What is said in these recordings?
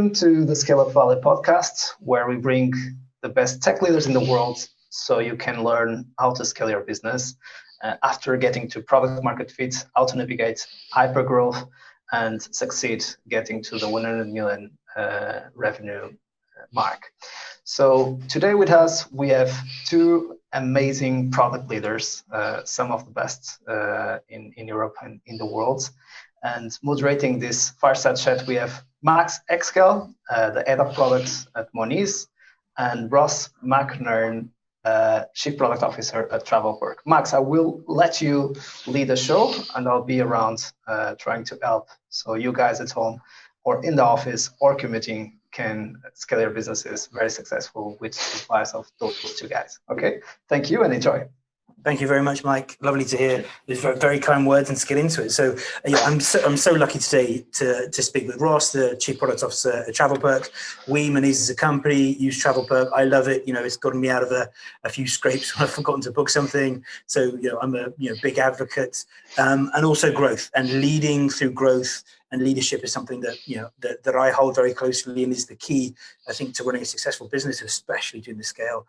Welcome to the Scaleup Valley podcast, where we bring the best tech leaders in the world so you can learn how to scale your business after getting to product market fit, how to navigate hyper growth, and succeed getting to the 100 million revenue mark. So today with us, we have two amazing product leaders, some of the best in Europe and in the world. And moderating this fireside chat, we have Max Eskell, the head of products at Monese, and Ross McNairn, Chief Product Officer at TravelPerk. Max, I will let you lead the show, and I'll be around trying to help. So you guys at home or in the office or commuting can scale your businesses very successful with the advice of those two guys. Okay, thank you and enjoy. Thank you very much, Mike. Lovely to hear these very kind words and get into it. So, I'm so lucky today to speak with Ross, the Chief Product Officer at TravelPerk. We, Monese as a company, use TravelPerk. I love it. It's gotten me out of a few scrapes when I've forgotten to book something. So, I'm a big advocate, and also growth and leading through growth. And leadership is something that that I hold very closely and is the key, I think, to running a successful business, especially during the scale.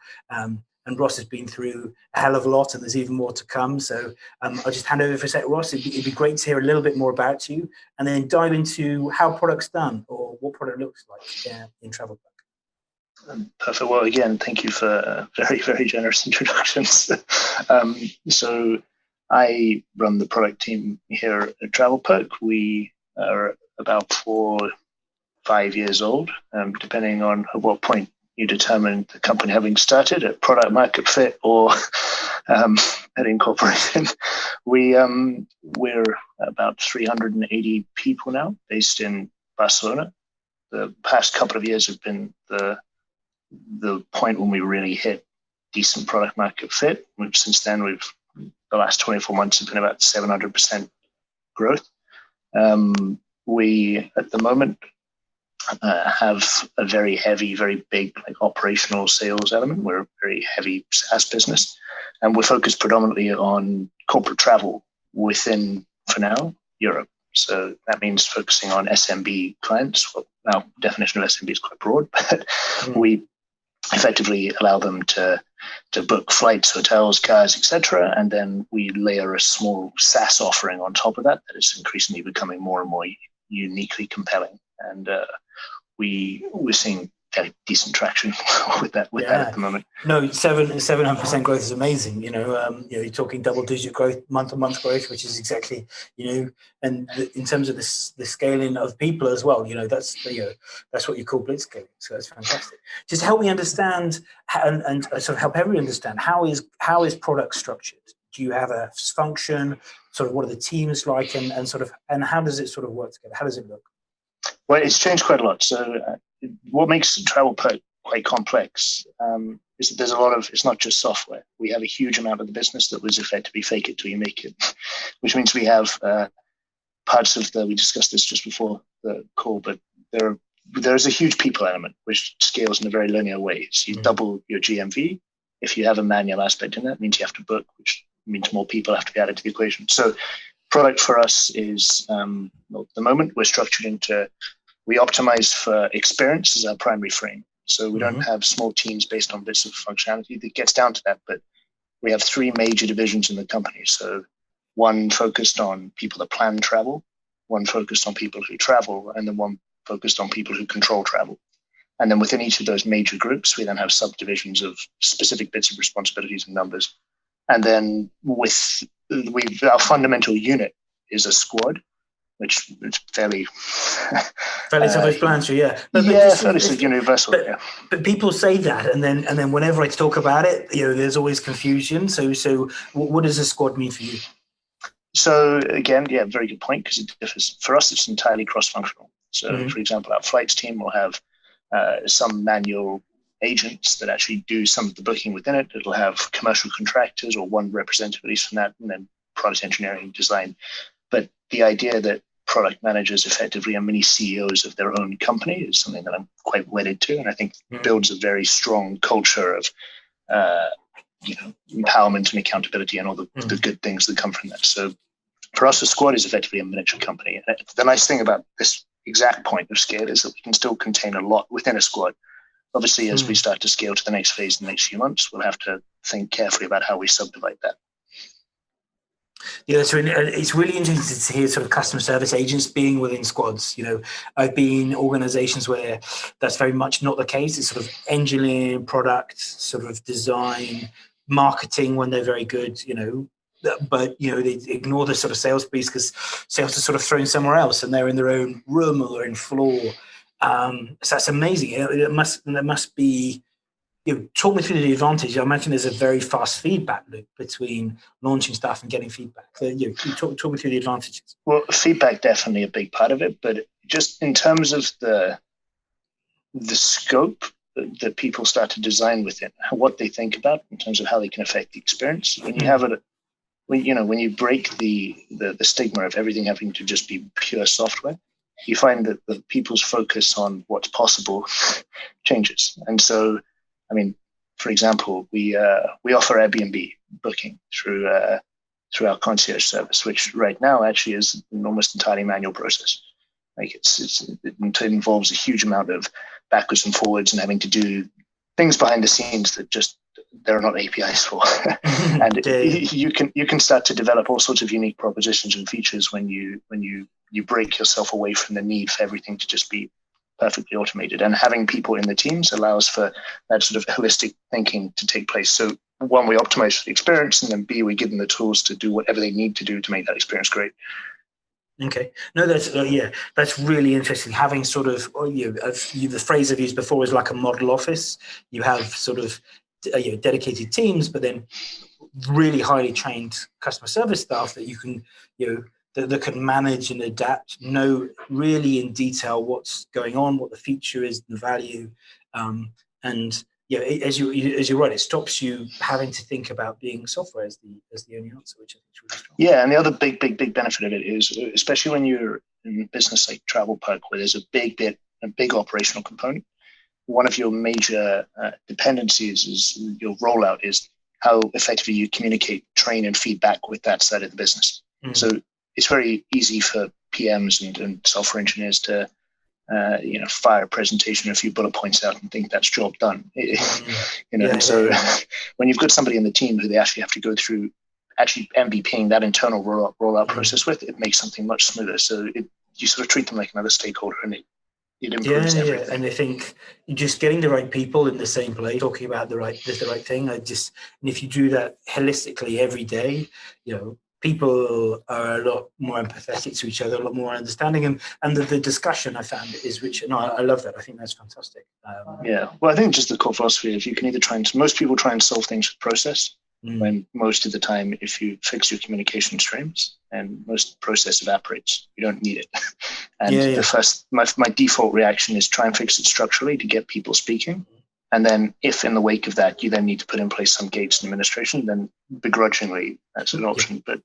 And Ross has been through a hell of a lot, and there's even more to come. So I'll just hand over for a sec, Ross. It'd be great to hear a little bit more about you, and then dive into how product's done or what product looks like in TravelPerk. Perfect. Well, again, thank you for very, very generous introductions. So I run the product team here at TravelPerk. We are about 4-5 years old, depending on at what point you determine the company having started at product market fit or at incorporation. We're about 380 people now, based in Barcelona. The past couple of years have been the point when we really hit decent product market fit, which since then the last 24 months have been about 700% growth. We at the moment have a very heavy, very big operational sales element. We're a very heavy SaaS business, and we're focused predominantly on corporate travel within, for now, Europe. So that means focusing on SMB clients. Well, our definition of SMB is quite broad, but we effectively allow them to book flights, hotels, cars, etc. And then we layer a small SaaS offering on top of that is increasingly becoming more and more uniquely compelling. And we're seeing fairly decent traction with that at the moment. No, 700% growth is amazing. You're talking double-digit growth, month-on-month growth, which is exactly and in terms of the scaling of people as well. That's what you call blitzscaling. So that's fantastic. Just help me understand and sort of help everyone understand how is product structured. Do you have a function? Sort of what are the teams like, and how does it sort of work together? How does it look? Well, it's changed quite a lot. So what makes TravelPerk quite complex is that there's a lot of, it's not just software. We have a huge amount of the business that was effectively fake it till you make it, which means we have parts of we discussed this just before the call, but there's a huge people element which scales in a very linear way. So you double your GMV. If you have a manual aspect in that, it means you have to book, which means more people have to be added to the equation. So product for us is, at the moment, we're structured into, we optimize for experience as our primary frame. So we don't have small teams based on bits of functionality that gets down to that, but we have 3 major divisions in the company. So one focused on people that plan travel, one focused on people who travel, and then one focused on people who control travel. And then within each of those major groups, we then have subdivisions of specific bits of responsibilities and numbers. And then our fundamental unit is a squad, which is fairly self-explanatory, fairly universal. But people say that, and then whenever I talk about it, there's always confusion. So what does a squad mean for you? So again, very good point, because it differs. For us, it's entirely cross-functional. So for example, our flights team will have some manual agents that actually do some of the booking within it. It'll have commercial contractors or one representative at least from that, and then product engineering, design. But the idea that product managers effectively are mini CEOs of their own company is something that I'm quite wedded to, and I think builds a very strong culture of empowerment and accountability and all the good things that come from that. So for us, the squad is effectively a miniature company. And the nice thing about this exact point of scale is that we can still contain a lot within a squad. Obviously, as we start to scale to the next phase in the next few months, we'll have to think carefully about how we subdivide that. Yeah, it's really interesting to hear sort of customer service agents being within squads. I've been in organizations where that's very much not the case. It's sort of engineering, product, sort of design, marketing when they're very good, but they ignore the sort of sales piece because sales are sort of thrown somewhere else and they're in their own room or in floor. So that's amazing. It must be. Talk me through the advantage. I imagine there's a very fast feedback loop between launching stuff and getting feedback. So, talk me through the advantages. Well, feedback definitely a big part of it, but just in terms of the scope that people start to design within, what they think about in terms of how they can affect the experience. When you have it, when you break the stigma of everything having to just be pure software, you find that the people's focus on what's possible changes, and so. I mean, for example, we offer Airbnb booking through our concierge service, which right now actually is an almost entirely manual process. Like it involves a huge amount of backwards and forwards and having to do things behind the scenes that just there are not APIs for. And you can start to develop all sorts of unique propositions and features when you break yourself away from the need for everything to just be perfectly automated, and having people in the teams allows for that sort of holistic thinking to take place. So one, we optimize for the experience, and then B, we give them the tools to do whatever they need to do to make that experience great. Okay, no, that's really interesting. Having sort of the phrase I've used before is like a model office. You have sort of dedicated teams, but then really highly trained customer service staff that you can that can manage and adapt, know really in detail what's going on, what the feature is, the value, and as you're right, it stops you having to think about being software as the only answer, which I think is really strong. Yeah, and the other big benefit of it is, especially when you're in a business like TravelPerk, where there's a big operational component. One of your major dependencies is your rollout is how effectively you communicate, train, and feedback with that side of the business. So it's very easy for PMs and software engineers to, fire a presentation, a few bullet points out, and think that's job done. So when you've got somebody in the team who they actually have to go through, actually MVPing that internal rollout process with, it makes something much smoother. So you sort of treat them like another stakeholder, and it improves everything. And I think just getting the right people in the same place, talking about the right thing. And if you do that holistically every day, people are a lot more empathetic to each other, a lot more understanding, and the discussion I found is rich. And I love that. I think that's fantastic. Well, I think just the core philosophy is you can either most people try and solve things with process, when most of the time, if you fix your communication streams, and most process evaporates, you don't need it. And my default reaction is try and fix it structurally to get people speaking. And then if in the wake of that, you then need to put in place some gates and administration, then begrudgingly, that's an option. But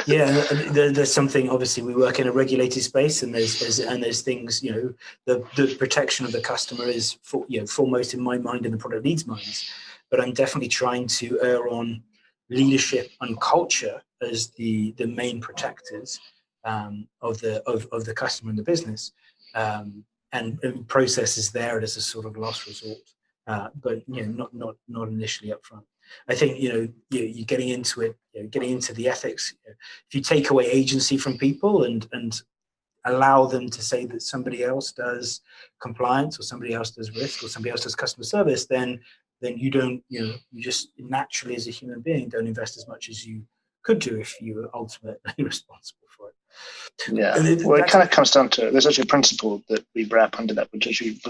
there's something, obviously we work in a regulated space, and there's things, the protection of the customer is foremost in my mind and the product lead's minds. But I'm definitely trying to err on leadership and culture as the main protectors of the customer and the business. And process is there as a sort of last resort, but not initially up front. I think you're getting into it, getting into the ethics. If you take away agency from people and allow them to say that somebody else does compliance, or somebody else does risk, or somebody else does customer service, then you don't, you just naturally as a human being don't invest as much as you could do if you were ultimately responsible for it. Yeah, well, it kind of comes down to, there's actually a principle that we wrap under that, which actually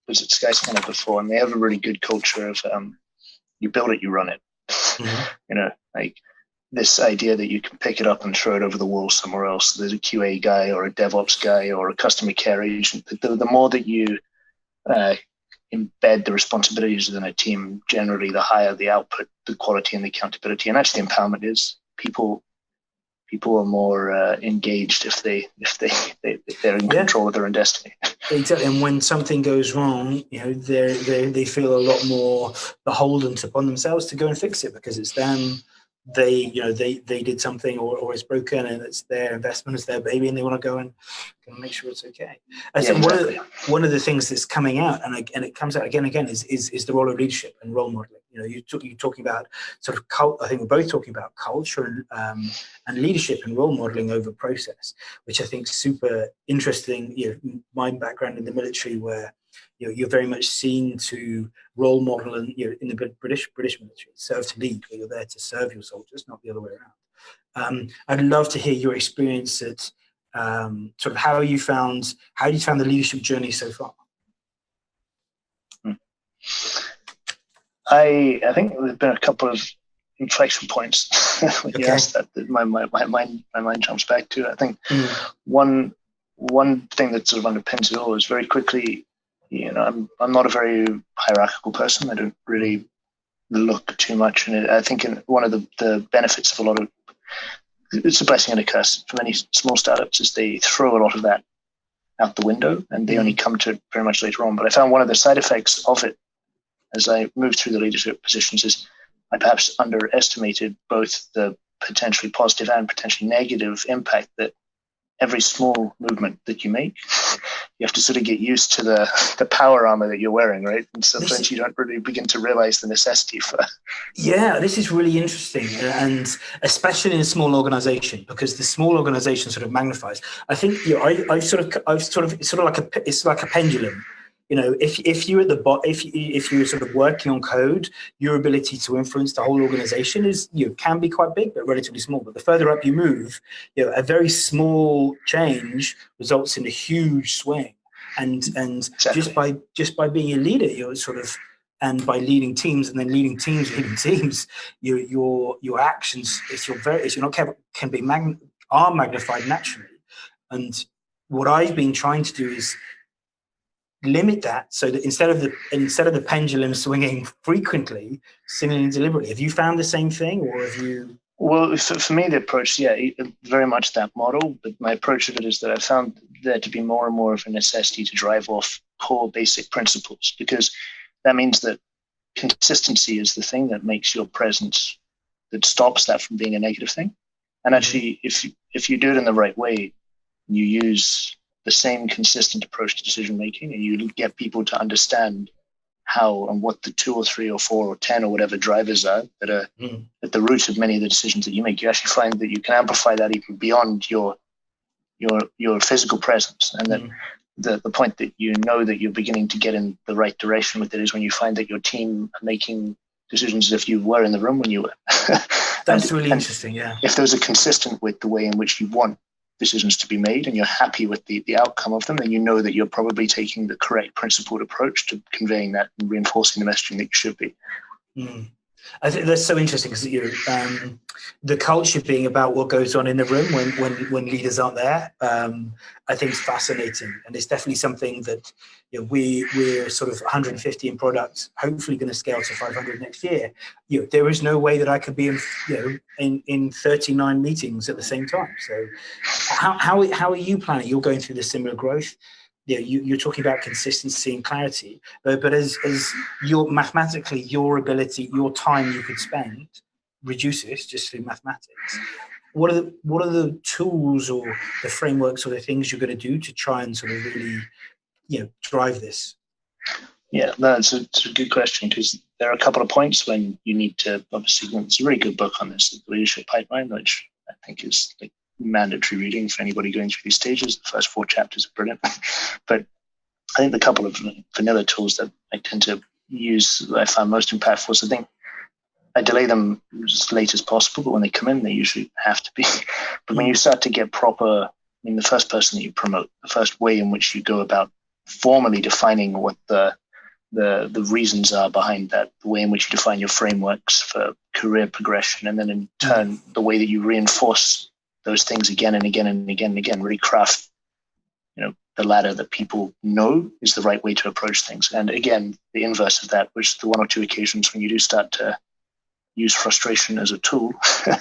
was at Skyscanner before, and they have a really good culture of you build it, you run it. Like this idea that you can pick it up and throw it over the wall somewhere else. There's a QA guy or a DevOps guy or a customer care agent. The more that you embed the responsibilities within a team, generally the higher the output, the quality, and the accountability. And actually, empowerment is people are more engaged if they're in control of their own destiny. Exactly, and when something goes wrong, they feel a lot more beholden upon themselves to go and fix it, because it's them they did something or it's broken and it's their investment, it's their baby, and they want to go and make sure it's okay. And so exactly. one of the things that's coming out, and it comes out again and again, is the role of leadership and role modeling. You're talking about sort of I think we're both talking about culture and leadership and role modeling over process, which I think is super interesting. My background in the military, where you're very much seen to role model, and in the British military, serve to lead, where you're there to serve your soldiers, not the other way around. I'd love to hear your experience at sort of how you found the leadership journey so far. I think there's been a couple of inflection points when you asked that my mind jumps back to. I think one thing that sort of underpins it all is very quickly, I'm not a very hierarchical person. I don't really look too much in it. I think one of the benefits of a lot of, it's a blessing and a curse for many small startups, is they throw a lot of that out the window and they only come to it very much later on. But I found one of the side effects of it as I moved through the leadership positions is I perhaps underestimated both the potentially positive and potentially negative impact that every small movement that you make, you have to sort of get used to the power armor that you're wearing, right? And sometimes you don't really begin to realize the necessity for. Yeah, this is really interesting, and especially in a small organization, because the small organization sort of magnifies. I think it's like a pendulum. If you're at the if you're sort of working on code, your ability to influence the whole organization can be quite big, but relatively small. But the further up you move, a very small change results in a huge swing. And Exactly. just by being a leader, you're sort of, and by leading teams, and then leading teams, your actions, if you're not careful, are magnified naturally. And what I've been trying to do is limit that, so that instead of the pendulum swinging frequently, swinging deliberately. Have you found the same thing, or have you? Well, for me, the approach, very much that model. But my approach of it is that I found there to be more and more of a necessity to drive off core basic principles, because that means that consistency is the thing that makes your presence, that stops that from being a negative thing. And actually, if you do it in the right way, you use the same consistent approach to decision making, and you get people to understand how and what the 2 or 3 or 4 or 10 or whatever drivers are that are at the root of many of the decisions that you make. You actually find that you can amplify that even beyond your physical presence, and that the point that that you're beginning to get in the right direction with it is when you find that your team are making decisions as if you were in the room when you were. That's really interesting. Yeah. If those are consistent with the way in which you want decisions to be made, and you're happy with the outcome of them, then you know that you're probably taking the correct principled approach to conveying that and reinforcing the messaging that you should be. I think that's so interesting, because the culture being about what goes on in the room when leaders aren't there, I think is fascinating, and it's definitely something that we're sort of 150 in product, hopefully going to scale to 500 next year. There is no way that I could be in 39 meetings at the same time. So how are you planning? You're going through the similar growth. You're talking about consistency and clarity, but as mathematically, your ability, your time you could spend reduces just through mathematics. What are the tools or the frameworks or the things you're going to do to try and sort of really, drive this? Yeah, it's a good question, because there are a couple of points when you need to, obviously, it's a really good book on this, The Leadership Pipeline, which I think is like mandatory reading for anybody going through these stages. The first 4 chapters are brilliant. But I think the couple of vanilla tools that I tend to use, that I find most impactful, is I think I delay them as late as possible, but when they come in, they usually have to be. But when you start to get proper, the first person that you promote, the first way in which you go about formally defining what the reasons are behind that, the way in which you define your frameworks for career progression, and then in turn, the way that you reinforce those things again and again and again and again, really craft, the ladder that people know is the right way to approach things. And again, the inverse of that, which is the 1 or 2 occasions when you do start to use frustration as a tool, you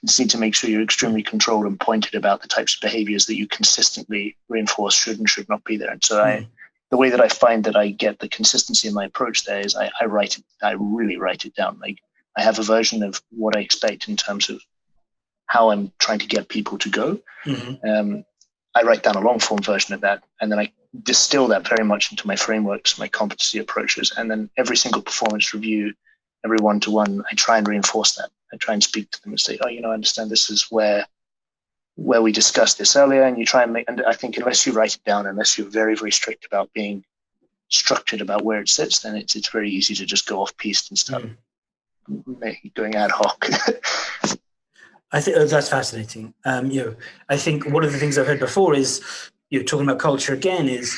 just need to make sure you're extremely controlled and pointed about the types of behaviors that you consistently reinforce should and should not be there. And so the way that I find that I get the consistency in my approach there is I really write it down. Like, I have a version of what I expect in terms of how I'm trying to get people to go. I write down a long form version of that, and then I distill that very much into my frameworks, my competency approaches, and then every single performance review, every one-to-one, I try and reinforce that. I try and speak to them and say, I understand this is where we discussed this earlier, and you try and and I think unless you write it down, unless you're very, very strict about being structured about where it sits, then it's very easy to just go off piste and start going ad hoc. I think that's fascinating. I think one of the things I've heard before is, talking about culture again, is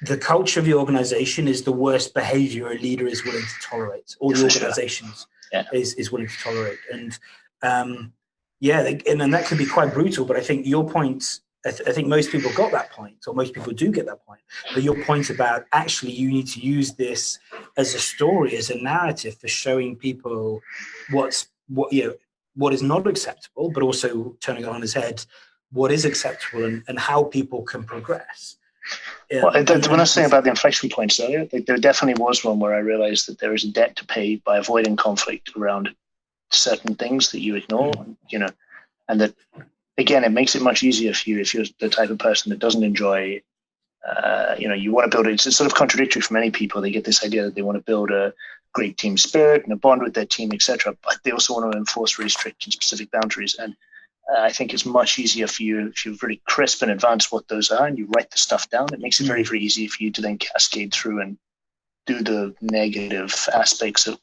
the culture of the organization is the worst behavior a leader is willing to tolerate, or the organizations is willing to tolerate. And and that can be quite brutal, but I think your point, I think most people got that point, or most people do get that point. But your point about actually you need to use this as a story, as a narrative for showing people what is not acceptable, but also turning it on his head, what is acceptable and how people can progress. When I was saying about the inflection points earlier, there definitely was one where I realized that there is a debt to pay by avoiding conflict around certain things that you ignore, and that, again, it makes it much easier for you if you're the type of person that doesn't enjoy, you want to build it. It's sort of contradictory for many people. They get this idea that they want to build a great team spirit and a bond with their team, etc. But they also want to enforce really strict and specific boundaries. And I think it's much easier for you if you're really crisp in advance what those are and you write the stuff down. It makes it very, very easy for you to then cascade through and do the negative aspects of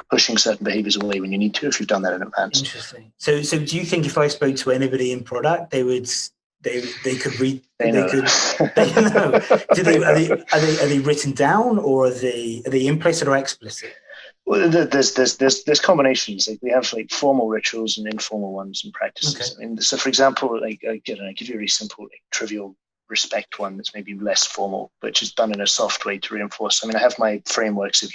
pushing certain behaviors away when you need to, if you've done that in advance. Interesting. So do you think if I spoke to anybody in product, they could read? They know. They know. Are they written down, or are they implicit or explicit? Well, there's combinations. Like we have formal rituals and informal ones and practices. Okay. So for example, I give you a really simple, trivial respect one that's maybe less formal, but just done in a soft way to reinforce. I have my frameworks of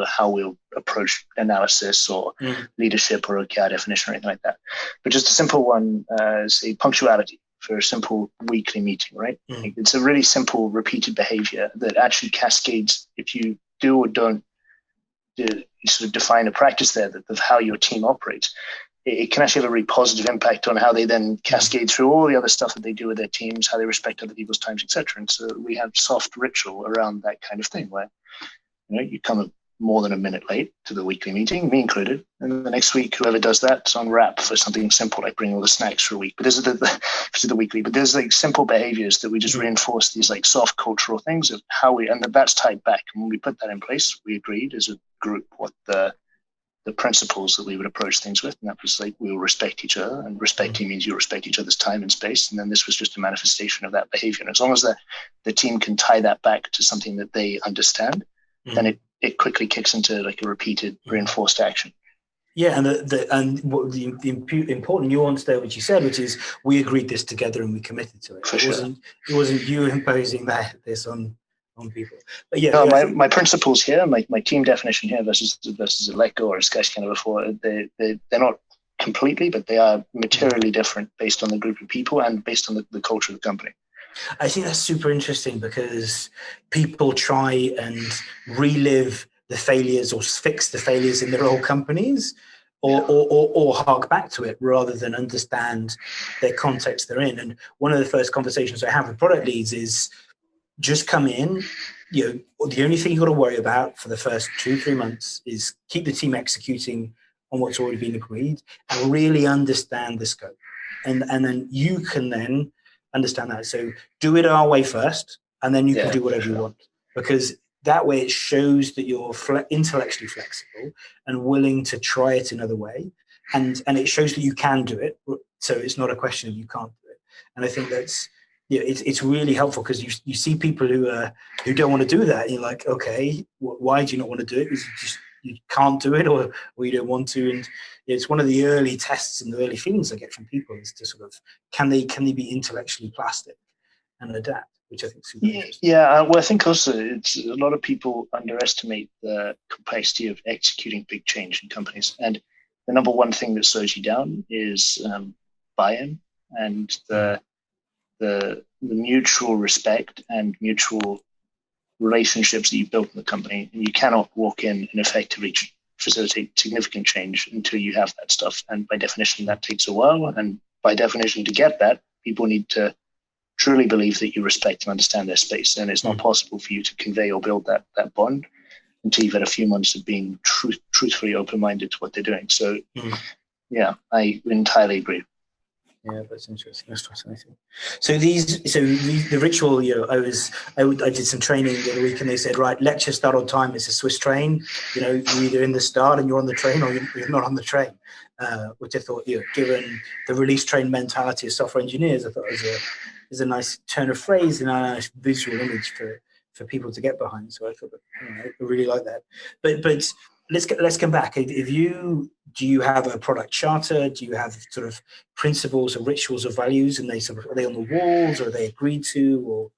how we'll approach analysis or leadership or OKR definition or anything like that. But just a simple one, say punctuality for a simple weekly meeting, right? It's a really simple repeated behavior that actually cascades if you do or don't sort of define a practice there of how your team operates. It can actually have a really positive impact on how they then cascade through all the other stuff that they do with their teams, how they respect other people's times, etc. And so we have soft ritual around that kind of thing where you come more than a minute late to the weekly meeting, me included, and the next week whoever does that's on wrap for something simple like bring all the snacks for a week. But this is the weekly. But there's simple behaviors that we just reinforce these soft cultural things of how and that's tied back. And when we put that in place, we agreed as a group what the principles that we would approach things with, and that was we will respect each other, and respecting means you respect each other's time and space, and then this was just a manifestation of that behavior. And as long as the team can tie that back to something that they understand, then it quickly kicks into a repeated reinforced action. Yeah, and the important nuance there, which you said, which is we agreed this together and we committed to it. It wasn't you imposing this on people. But yeah, my principles here, my team definition here versus a let go or a sketch kind of before, they're not completely, but they are materially different based on the group of people and based on the culture of the company. I think that's super interesting because people try and relive the failures or fix the failures in their old companies or hark back to it rather than understand their context they're in. And one of the first conversations I have with product leads is just come in. The only thing you've got to worry about for the first 2-3 months is keep the team executing on what's already been agreed and really understand the scope. And then you can then understand that. So do it our way first, and then you can do whatever you want. Because that way it shows that you're intellectually flexible and willing to try it another way. And it shows that you can do it. So it's not a question of you can't do it. And I think that's, it's really helpful because you see people who don't want to do that. You're like, okay, why do you not want to do it? Because you can't do it or you don't want to. And it's one of the early tests and the early feelings I get from people is to sort of, can they be intellectually plastic and adapt, which I think is super interesting. Yeah, well, I think also it's a lot of people underestimate the complexity of executing big change in companies. And the number one thing that slows you down is buy-in and the mutual respect and mutual relationships that you've built in the company. And you cannot walk in and effectively facilitate significant change until you have that stuff. And by definition, that takes a while. And by definition, to get that, people need to truly believe that you respect and understand their space. And it's not possible for you to convey or build that bond until you've had a few months of being truthfully open-minded to what they're doing. So, yeah, I entirely agree. Yeah, that's interesting. That's fascinating. So the ritual, I did some training the other week, and they said, right, lecture start on time. It's a Swiss train. You're either in the start and you're on the train, or you're not on the train. Which I thought, given the release train mentality of software engineers, I thought is a nice turn of phrase and a nice visual image for people to get behind. So I thought, I really like that. But let's come back. Do you have a product charter? Do you have sort of principles or rituals or values, and are they on the walls, or are they agreed to? Or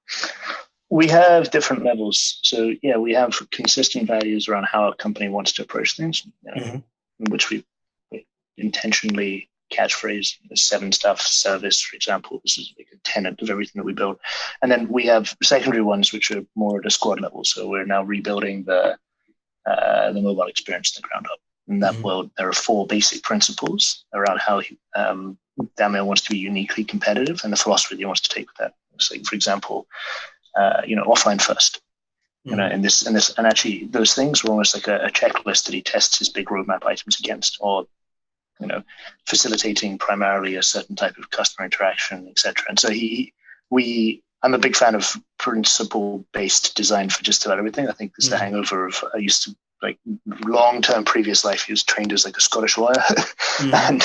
we have different levels. So yeah, we have consistent values around how a company wants to approach things, in which we intentionally catchphrase 7 stuff service, for example. This is like a tenet of everything that we build. And then we have secondary ones which are more at a squad level. So we're now rebuilding the mobile experience from the ground up. In that world, there are 4 basic principles around how Damio wants to be uniquely competitive and the philosophy that he wants to take with that. So, for example, offline first. And actually those things were almost like a checklist that he tests his big roadmap items against, or facilitating primarily a certain type of customer interaction, etc. And so I'm a big fan of principle-based design for just about everything. I think this is the hangover of, I used to, like, long-term previous life, he was trained as like a Scottish lawyer. And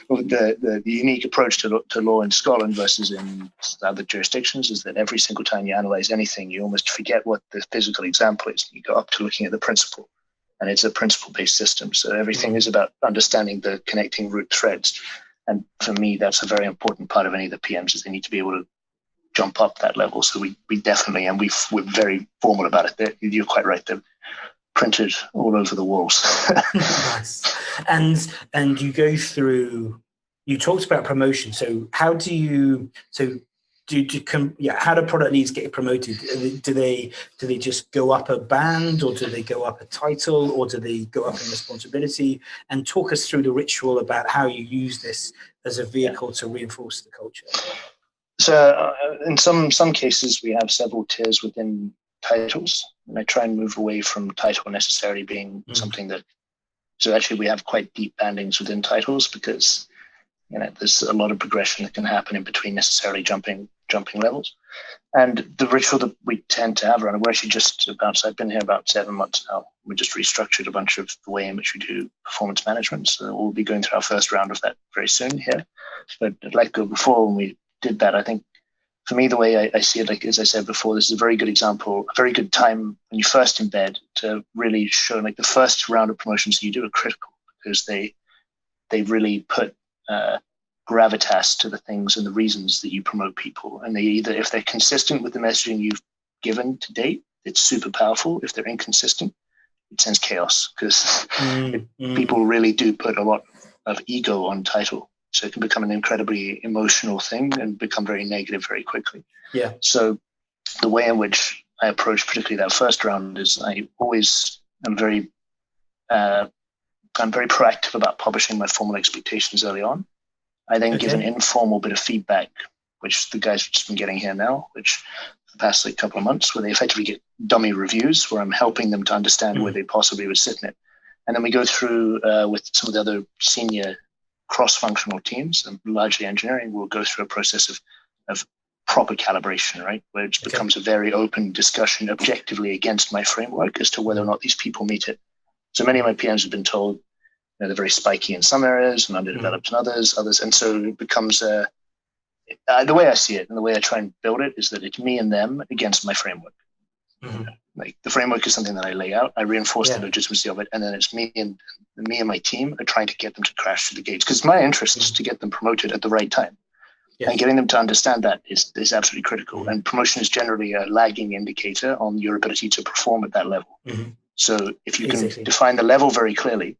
the unique approach to law in Scotland versus in other jurisdictions is that every single time you analyze anything, you almost forget what the physical example is. You go up to looking at the principle. And it's a principle-based system. So everything is about understanding the connecting root threads. And for me, that's a very important part of any of the PMs, is they need to be able to jump up that level. So we definitely, and we're very formal about it. You're quite right. They're printed all over the walls. Nice. And you go through, you talked about promotion. So how do you, how do product leads get promoted? Do they just go up a band, or do they go up a title, or do they go up in responsibility? And talk us through the ritual about how you use this as a vehicle to reinforce the culture. So in some cases, we have several tiers within titles, and I try and move away from title necessarily being something that. So actually, we have quite deep bandings within titles, because there's a lot of progression that can happen in between necessarily jumping levels. And the ritual that we tend to have around it, we're actually I've been here about 7 months now. We just restructured a bunch of the way in which we do performance management. So we'll be going through our first round of that very soon here. But like before, when we did that, I think for me, the way I see it, like, as I said before, this is a very good example, a very good time when you first embed to really show, like, the first round of promotions you do are critical, because they really put gravitas to the things and the reasons that you promote people. And if they're consistent with the messaging you've given to date, it's super powerful. If they're inconsistent, it sends chaos, because people really do put a lot of ego on title. So it can become an incredibly emotional thing and become very negative very quickly. Yeah. So the way in which I approach particularly that first round is I always am very proactive about publishing my formal expectations early on. I then give an informal bit of feedback, which the guys have just been getting here now, which for the past couple of months, where they effectively get dummy reviews, where I'm helping them to understand where they possibly would sit in it. And then we go through with some of the other senior cross-functional teams, and largely engineering, we'll go through a process of proper calibration, right? Where it becomes a very open discussion objectively against my framework as to whether or not these people meet it. So many of my PMs have been told they're very spiky in some areas and underdeveloped in others. And so it becomes the way I see it and the way I try and build it is that it's me and them against my framework. Like, the framework is something that I lay out. I reinforce the legitimacy of it, and then it's me and my team are trying to get them to crash through the gates, because my interest is to get them promoted at the right time. And getting them to understand that is absolutely critical. And promotion is generally a lagging indicator on your ability to perform at that level. So if you can define the level very clearly,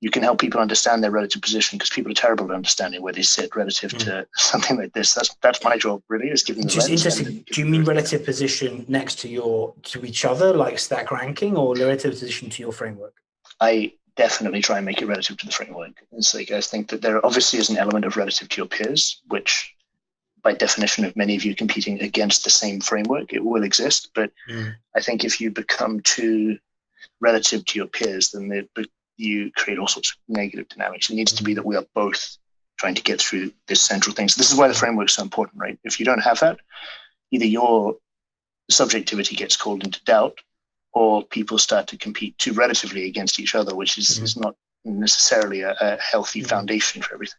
you can help people understand their relative position, because people are terrible at understanding where they sit relative to something like this. That's my job, really, is giving them the Just interesting. Do you mean relative position next to each other, like stack ranking, or relative position to your framework? I definitely try and make it relative to the framework. It's like, I think that there obviously is an element of relative to your peers, which by definition of many of you competing against the same framework, it will exist. But I think if you become too relative to your peers, then you create all sorts of negative dynamics. It needs to be that we are both trying to get through this central thing. So this is why the framework is so important, right? If you don't have that, either your subjectivity gets called into doubt, or people start to compete too relatively against each other, which is not necessarily a healthy foundation for everything.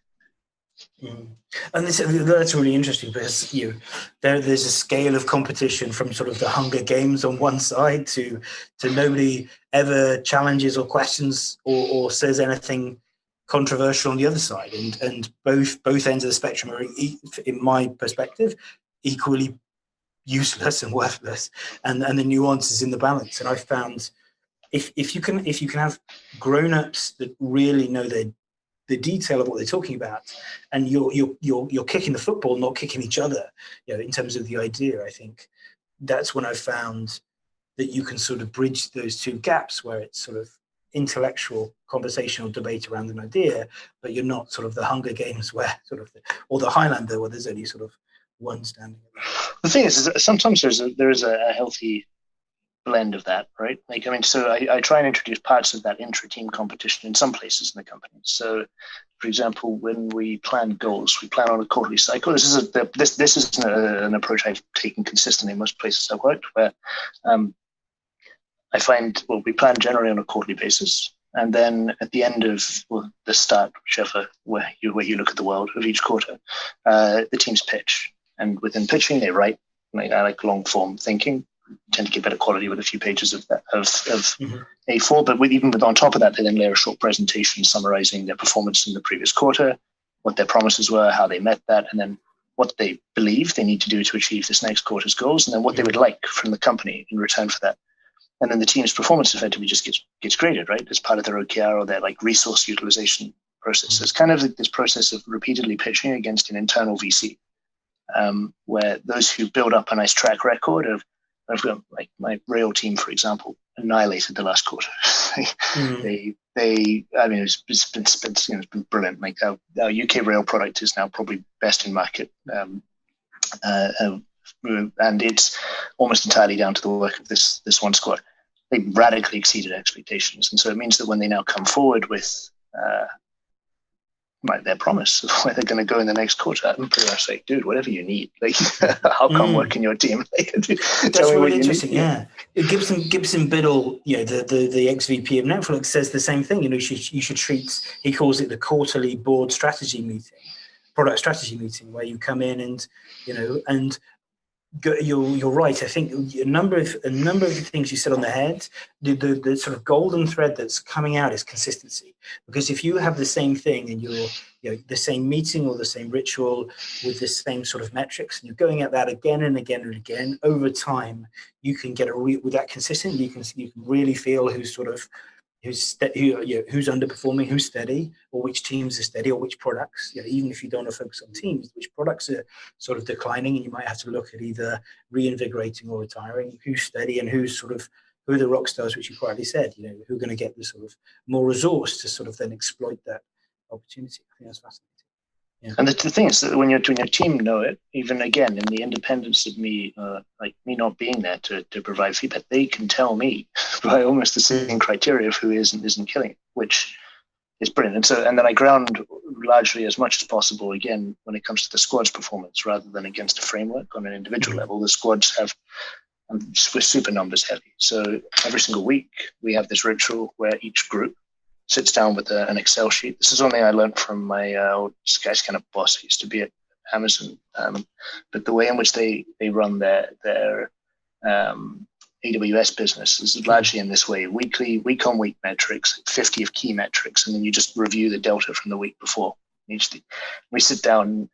And that's really interesting, because there's a scale of competition from sort of the Hunger Games on one side to nobody ever challenges or questions or says anything controversial on the other side, and both ends of the spectrum are, in my perspective, equally useless and worthless, and the nuances in the balance. And I found if you can have grown-ups that really know the detail of what they're talking about, and you're kicking the football, not kicking each other, in terms of the idea, I think that's when I found that you can sort of bridge those two gaps, where it's sort of intellectual conversational debate around an idea, but you're not sort of the Hunger Games where sort of or the Highlander where there's only sort of one standing. The thing is that sometimes there is a healthy blend of that, right? Like, I mean, so I try and introduce parts of that intra-team competition in some places in the company. So, for example, when we plan goals, we plan on a quarterly cycle. This is an approach I've taken consistently in most places I've worked, where I find, we plan generally on a quarterly basis, and then at the end of the start, whichever where you look at the world of each quarter, the teams pitch, and within pitching they write. I like long form thinking. Tend to get better quality with a few pages of A4, but even on top of that, they then layer a short presentation summarizing their performance in the previous quarter, what their promises were, how they met that, and then what they believe they need to do to achieve this next quarter's goals, and then what they would like from the company in return for that. And then the team's performance effectively just gets graded, right, as part of their OKR or their like resource utilization process. So it's kind of like this process of repeatedly pitching against an internal VC, where those who build up a nice track record of, like my rail team, for example, annihilated the last quarter. I mean, it's been brilliant. Like our UK rail product is now probably best in market, and it's almost entirely down to the work of this one squad. They radically exceeded expectations, and so it means that when they now come forward with their promise of where they're going to go in the next quarter, I'm pretty much like, dude, whatever you need. Like, I'll come work in your team. That's really interesting. Yeah, Gibson Biddle, the ex-VP of Netflix, says the same thing. You should treat. He calls it the quarterly board strategy meeting, product strategy meeting, where you come in and you're right. I think a number of the things you said on the head, the sort of golden thread that's coming out is consistency. Because if you have the same thing and you're the same meeting or the same ritual with the same sort of metrics, and you're going at that again and again and again, over time, you can get with that consistent. You can really feel who's underperforming, who's steady, or which teams are steady, or which products. Even if you don't want to focus on teams, which products are sort of declining, and you might have to look at either reinvigorating or retiring. Who's steady and who are the rock stars, which you rightly said. Who are going to get the sort of more resource to sort of then exploit that opportunity. I think that's fascinating. Yeah. And the thing is that when your team know it, even again in the independence of me, like me not being there to provide feedback, they can tell me by almost the same criteria of who is and isn't killing it, which is brilliant. And then I ground largely as much as possible again when it comes to the squad's performance rather than against a framework on an individual level. The squads we're super numbers heavy, so every single week we have this ritual where each group sits down with an Excel sheet. This is something I learned from my old Skyscanner boss. He used to be at Amazon. But the way in which they run their AWS business is largely in this way: week-on-week metrics, 50 of key metrics, and then you just review the delta from the week before. We sit down,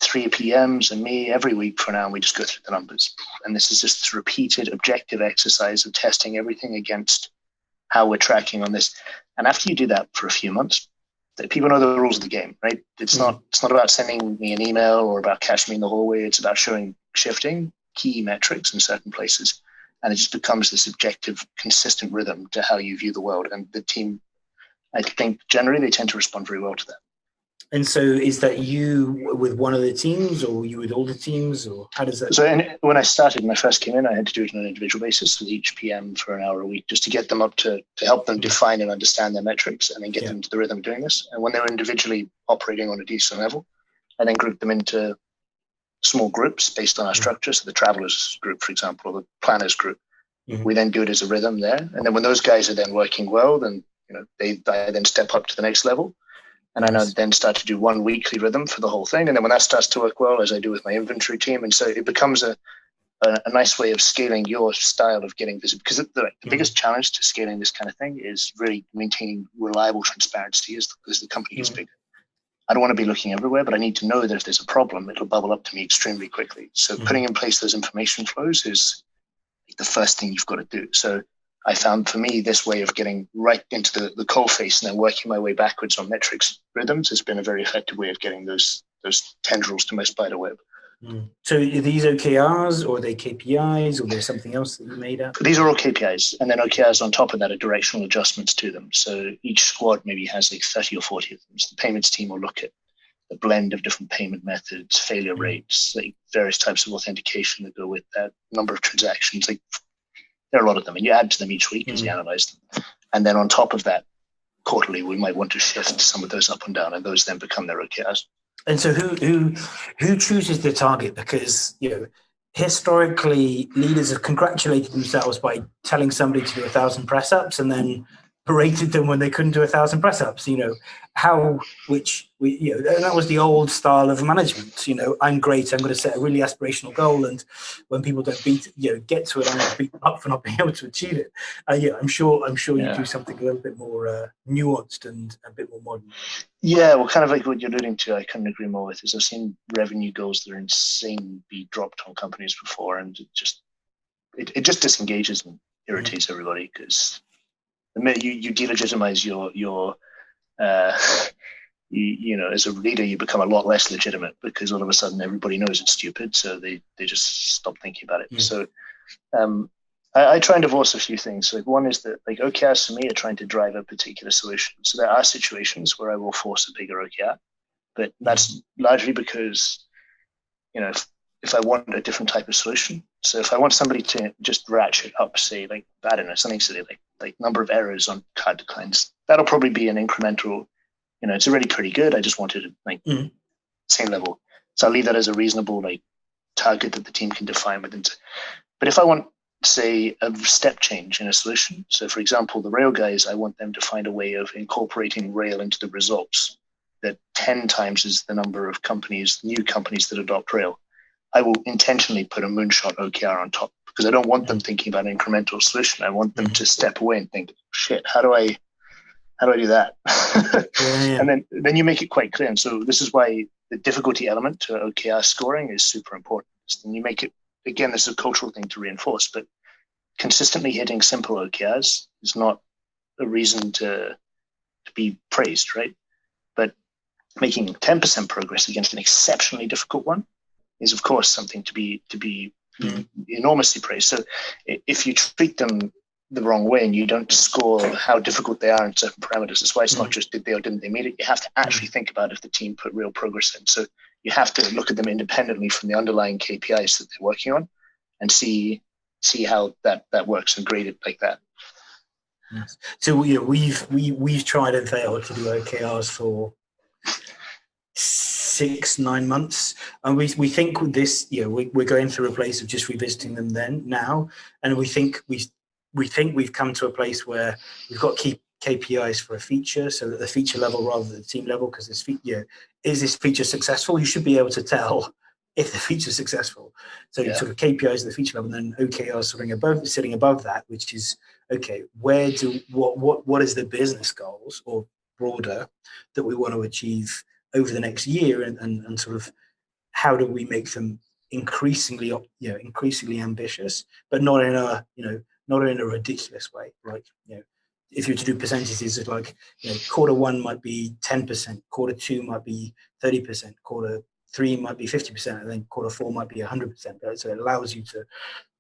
3 PMs and me every week for now, and we just go through the numbers. And this is just this repeated objective exercise of testing everything against how we're tracking on this. And after you do that for a few months, people know the rules of the game, right? It's not about sending me an email or about catching me in the hallway. It's about shifting key metrics in certain places. And it just becomes this objective, consistent rhythm to how you view the world. And the team I think generally they tend to respond very well to that. And so is that you with one of the teams, or you with all the teams, or how does that? So when I started, when I first came in, I had to do it on an individual basis with each PM for an hour a week, just to get them up to help them define and understand their metrics, and then get them into the rhythm of doing this. And when they were individually operating on a decent level, I then grouped them into small groups based on our structure. So the travelers group, for example, or the planners group, we then do it as a rhythm there. And then when those guys are then working well, then I then step up to the next level. And I then start to do one weekly rhythm for the whole thing. And then when that starts to work well, as I do with my inventory team, and so it becomes a nice way of scaling your style of getting this. Because the biggest challenge to scaling this kind of thing is really maintaining reliable transparency as the company gets bigger. I don't want to be looking everywhere, but I need to know that if there's a problem, it'll bubble up to me extremely quickly. So putting in place those information flows is the first thing you've got to do. So I found for me, this way of getting right into the coal face and then working my way backwards on metrics rhythms has been a very effective way of getting those tendrils to my spider web. So are these OKRs, or are they KPIs, or there's something else that you made up? These are all KPIs. And then OKRs on top of that are directional adjustments to them. So each squad maybe has like 30 or 40 of them. So the payments team will look at the blend of different payment methods, failure rates, like various types of authentication that go with that, number of transactions, like there are a lot of them, and you add to them each week as you analyze them. And then on top of that, quarterly, we might want to shift some of those up and down, and those then become their OKRs. And so who chooses the target? Because, historically, leaders have congratulated themselves by telling somebody to do 1,000 press-ups and then berated them when they couldn't do 1,000 press-ups. And that was the old style of management. I'm great, I'm going to set a really aspirational goal, and when people don't get to it, I'm going to beat them up for not being able to achieve it. I'm sure you do something a little bit more nuanced and a bit more modern. Yeah, well, kind of like what you're alluding to, I couldn't agree more with. Is I've seen revenue goals that are insane be dropped on companies before, and it just disengages and irritates everybody, because the minute you delegitimize your as a leader, you become a lot less legitimate, because all of a sudden everybody knows it's stupid, so they just stop thinking about it. So I try and divorce a few things. Like, one is that, like, OKRs for me are trying to drive a particular solution. So there are situations where I will force a bigger OKR, but that's largely because if I want a different type of solution. So if I want somebody to just ratchet up, say, like, I don't know, something silly like number of errors on card declines, that'll probably be an incremental. It's already pretty good. I just wanted it same level. So I'll leave that as a reasonable target that the team can define within. But if I want, say, a step change in a solution, so for example, the rail guys, I want them to find a way of incorporating rail into the results that 10 times is the number of new companies that adopt rail. I will intentionally put a moonshot OKR on top, because I don't want them thinking about an incremental solution. I want them to step away and think, shit, how do I do that? And then you make it quite clear. And so this is why the difficulty element to OKR scoring is super important. And you make it, again, this is a cultural thing to reinforce, but consistently hitting simple OKRs is not a reason to be praised, right? But making 10% progress against an exceptionally difficult one is, of course, something to be enormously praised. So if you treat them the wrong way and you don't score how difficult they are in certain parameters, that's why it's not just did they or didn't they meet it. You have to actually think about if the team put real progress in. So you have to look at them independently from the underlying KPIs that they're working on, and see how that works, and grade it like that. Yes. So we've tried and failed to do OKRs for 6-9 months, and we think with this, we're going through a place of just revisiting them now, and we think we've come to a place where we've got KPIs for a feature, so at the feature level rather than the team level, because is this feature successful? You should be able to tell if the feature is successful. So sort of KPIs at the feature level, and then OKRs sitting above that, which is okay. What is the business goals, or broader, that we want to achieve over the next year, and sort of how do we make them increasingly ambitious, but not in a ridiculous way. Like, if you were to do percentages, it's like, quarter one might be 10%, quarter two might be 30%, quarter three might be 50%, and then quarter four might be 100%. Right? So it allows you to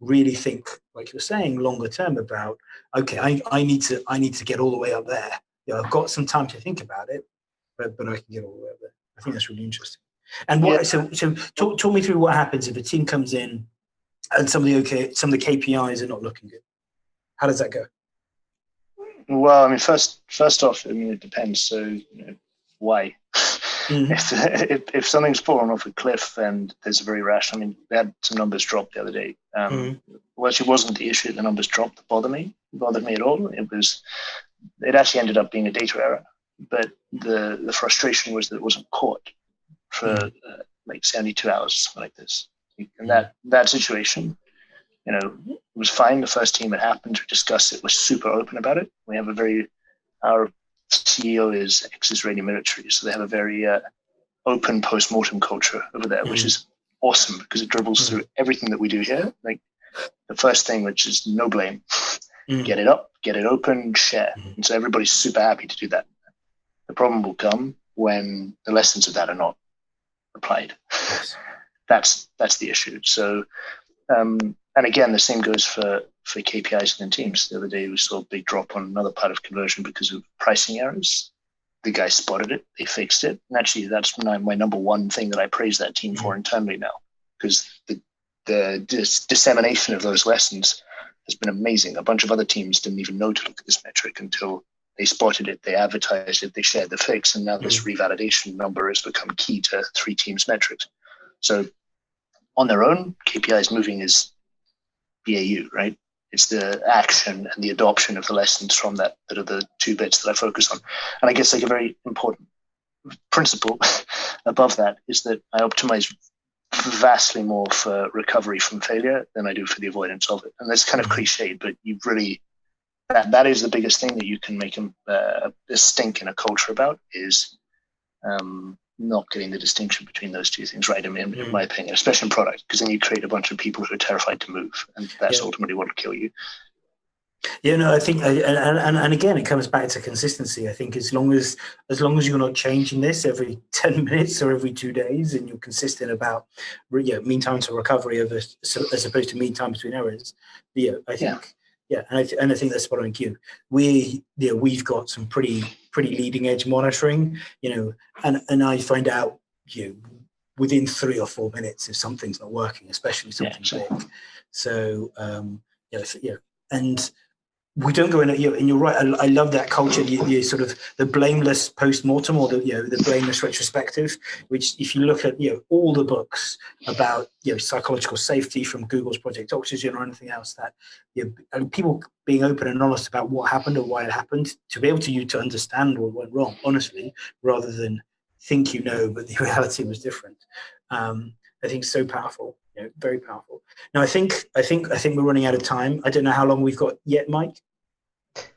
really think, like you're saying, longer term about, okay, I need to get all the way up there. I've got some time to think about it, but I can get all the way up there. I think that's really interesting. And what? So talk me through what happens if a team comes in and some of the KPIs are not looking good. How does that go? Well, I mean, first off, I mean, it depends. So, why? If something's fallen off a cliff and there's a very rational, I mean, we had some numbers drop the other day. Well, actually, wasn't the issue the numbers dropped that bothered me at all. It actually ended up being a data error, but the frustration was that it wasn't caught for like 72 hours, something like this. And that situation, it was fine. The first team it happened to discuss it, was super open about it. We have our CEO is ex-Israeli military, so they have a very open post-mortem culture over there, which is awesome because it dribbles through everything that we do here. Like the first thing, which is no blame, get it up, get it open, share. And so everybody's super happy to do that. The problem will come when the lessons of that are not applied. Yes. That's the issue. So, and again, the same goes for KPIs within teams. The other day, we saw a big drop on another part of conversion because of pricing errors. The guys spotted it, they fixed it. And actually, that's my number one thing that I praise that team for internally now, because the dissemination of those lessons has been amazing. A bunch of other teams didn't even know to look at this metric until they spotted it, they advertised it, they shared the fix, and now this revalidation number has become key to 3 teams' metrics. So on their own, KPIs moving is BAU, right? It's the action and the adoption of the lessons from that are the 2 bits that I focus on. And I guess like a very important principle above that is that I optimize vastly more for recovery from failure than I do for the avoidance of it. And that's kind of cliched, but you really, that is the biggest thing that you can make a stink in a culture about is not getting the distinction between those 2 things, right? I mean, in my opinion, especially in product, because then you create a bunch of people who are terrified to move, and that's ultimately what will kill you. Yeah, no, I think, and again, it comes back to consistency. I think as long as you're not changing this every 10 minutes or every 2 days, and you're consistent about mean time to recovery as opposed to mean time between errors, I think. Yeah, and I think that's spot on cue. We've got some pretty leading edge monitoring, and I find out within 3 or 4 minutes if something's not working, especially something big. So and we don't go in. And you're right. I love that culture. You sort of the blameless post-mortem or the blameless retrospective. Which, if you look at all the books about psychological safety from Google's Project Oxygen or anything else, that and people being open and honest about what happened or why it happened, to be able to understand what went wrong, honestly, rather than think but the reality was different. I think so powerful. Very powerful. Now, I think we're running out of time. I don't know how long we've got yet, Mike.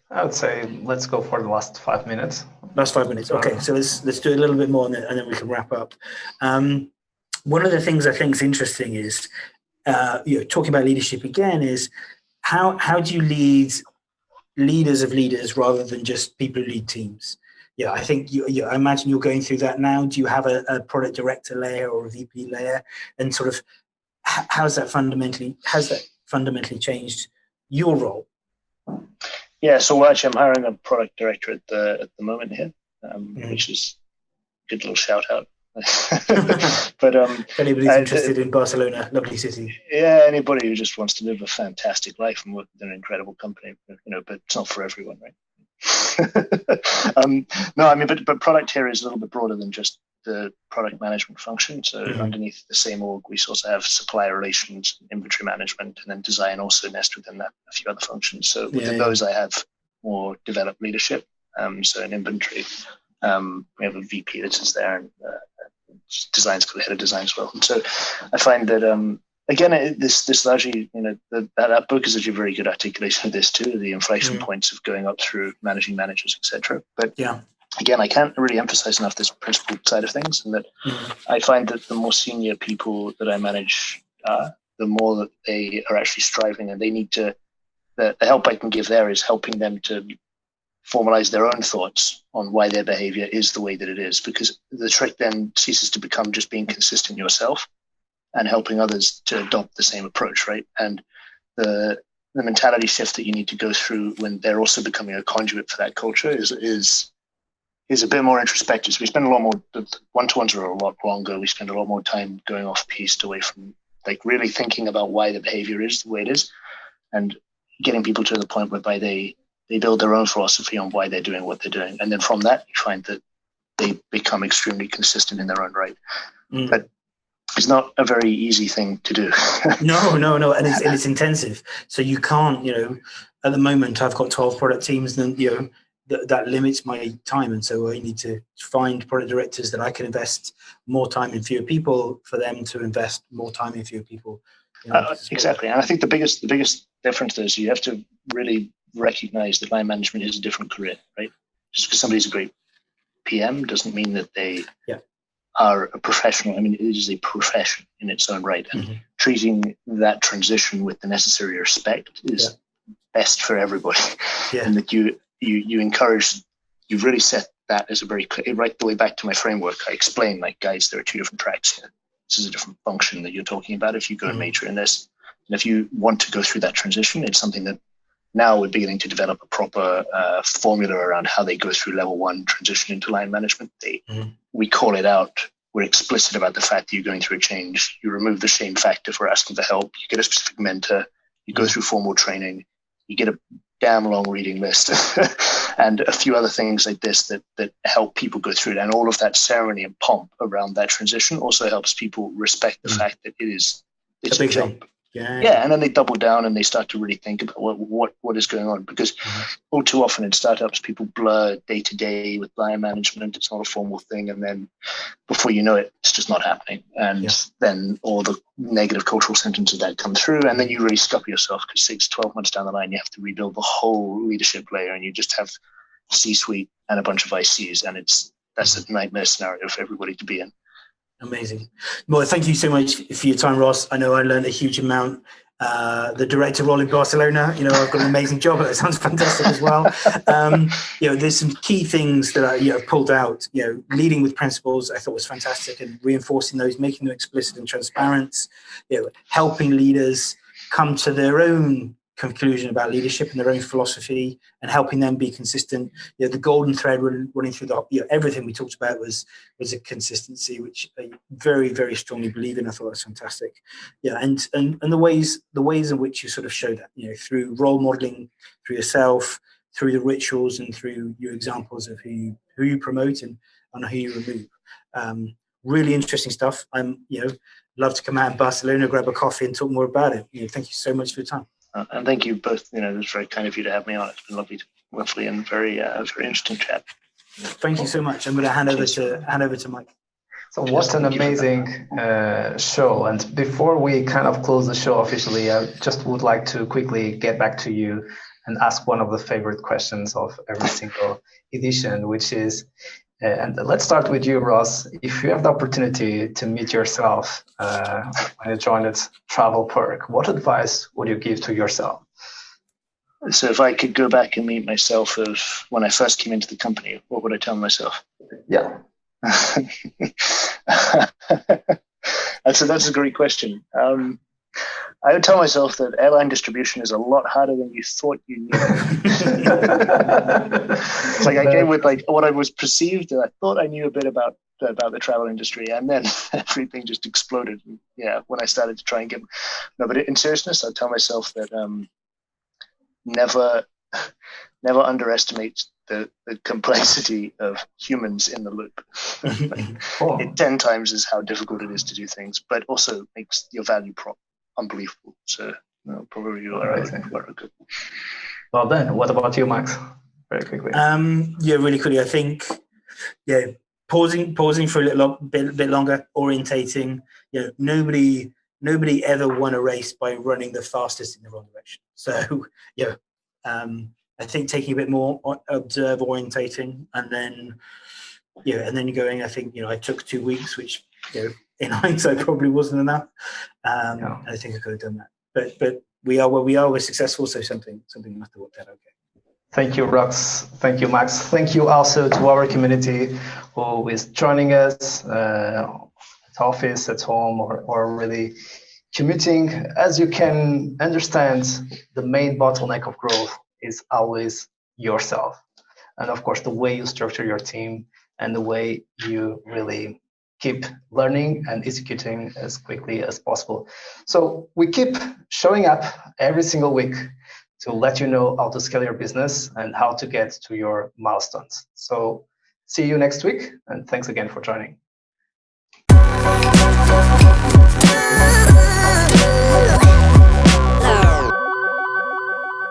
I would say let's go for the last 5 minutes. Last 5 minutes. Okay, so let's do a little bit more, and then we can wrap up. One of the things I think is interesting is talking about leadership again is how do you lead leaders of leaders rather than just people who lead teams? I think I imagine you're going through that now. Do you have a product director layer or a VP layer, and sort of has that fundamentally changed your role? Yeah, so actually I'm hiring a product director at the moment here, which is a good little shout out. But if anybody's interested in Barcelona, lovely city. Yeah, anybody who just wants to live a fantastic life and work with an incredible company, but it's not for everyone, right? No, I mean, but product here is a little bit broader than just the product management function. So underneath the same org, we also have supplier relations, inventory management, and then design also nest within that, a few other functions. So within those, I have more developed leadership. So in inventory, we have a VP that is there, and design's got a head of design as well. And so I find that again, this largely, that book is actually a very good articulation of this too, the inflection points of going up through managing managers, etc. But again, I can't really emphasize enough this principle side of things, and that I find that the more senior people that I manage, the more that they are actually striving, and they need to. The help I can give there is helping them to formalize their own thoughts on why their behavior is the way that it is, because the trick then ceases to become just being consistent yourself and helping others to adopt the same approach, right? And the the mentality shift that you need to go through when they're also becoming a conduit for that culture is a bit more introspective. So we spend a lot more, the one-to-ones are a lot longer. We spend a lot more time going off-piste, away from like really thinking about why the behavior is the way it is, and getting people to the point whereby they build their own philosophy on why they're doing what they're doing. And then from that, you find that they become extremely consistent in their own right. But it's not a very easy thing to do. No. And it's intensive. So you can't, at the moment I've got 12 product teams, and that limits my time. And so I need to find product directors that I can invest more time in fewer people for them to invest more time in fewer people. Exactly. And I think the biggest difference is you have to really recognize that line management is a different career, right? Just because somebody's a great PM doesn't mean that they are a professional. I mean, it is a profession in its own right. And treating that transition with the necessary respect is best for everybody. And that you encourage, you've really set that as a very clear, right the way back to my framework. I explain, like, guys, there are two different tracks here. This is a different function that you're talking about if you go and major in this. And if you want to go through that transition, it's something that now we're beginning to develop a proper formula around how they go through level one transition into line management. We call it out. We're explicit about the fact that you're going through a change. You remove the shame factor for asking for help. You get a specific mentor. You go through formal training. You get a damn long reading list and a few other things like this that help people go through it. And all of that ceremony and pomp around that transition also helps people respect the fact that it's a big jump. And then they double down and they start to really think about what is going on, because all too often in startups people blur day to day with line management. It's not a formal thing, and then before you know it, it's just not happening, and then all the negative cultural symptoms of that come through, and then you really scupper yourself, because 6-12 months down the line you have to rebuild the whole leadership layer, and you just have C-suite and a bunch of ICs, and that's a nightmare scenario for everybody to be in. Amazing. Well, thank you so much for your time, Ross. I know I learned a huge amount. The director role in Barcelona, I've got an amazing job. It sounds fantastic as well. There's some key things that I've pulled out. Leading with principles, I thought was fantastic, and reinforcing those, making them explicit and transparent. Helping leaders come to their own conclusion about leadership and their own philosophy, and helping them be consistent. The golden thread running through everything we talked about was a consistency, which I very, very strongly believe in. I thought that was fantastic. And the ways in which you sort of show that, through role modeling, through yourself, through the rituals, and through your examples of who you promote and who you remove. Really interesting stuff. I'm love to come out in Barcelona, grab a coffee, and talk more about it. Thank you so much for your time. And thank you both. It was very kind of you to have me on. It's been lovely and very interesting chat. Thank you so much. I'm going to hand over to Mike. So what an amazing show. And before we kind of close the show officially, I just would like to quickly get back to you and ask one of the favorite questions of every single edition, which is, and let's start with you, Ross. If you have the opportunity to meet yourself when you joined at TravelPerk, what advice would you give to yourself? So if I could go back and meet myself of when I first came into the company, what would I tell myself? Yeah. That's a great question. I would tell myself that airline distribution is a lot harder than you thought you knew. It's like I came with what I was perceived, and I thought I knew a bit about the travel industry, and then everything just exploded. When I started to try and but in seriousness, I'd tell myself that never underestimate the complexity of humans in the loop. 10 times is how difficult it is to do things, but also makes your value prop unbelievable. So probably you are good. Well then, what about you, Max? Very quickly. Really quickly. I think pausing for a little bit longer, orientating. Nobody ever won a race by running the fastest in the wrong direction. So I think taking a bit more observe, orientating, and then going. I think I took 2 weeks, which in hindsight probably wasn't enough. I think I could have done that, but we are where we are. We're successful, so something must have worked out okay. Thank you, Rox. Thank you, Max. Thank you also to our community who is joining us at office, at home, or really commuting, as you can understand, the main bottleneck of growth is always yourself. And of course, the way you structure your team and the way you really keep learning and executing as quickly as possible. So we keep showing up every single week to let you know how to scale your business and how to get to your milestones. So see you next week, and thanks again for joining.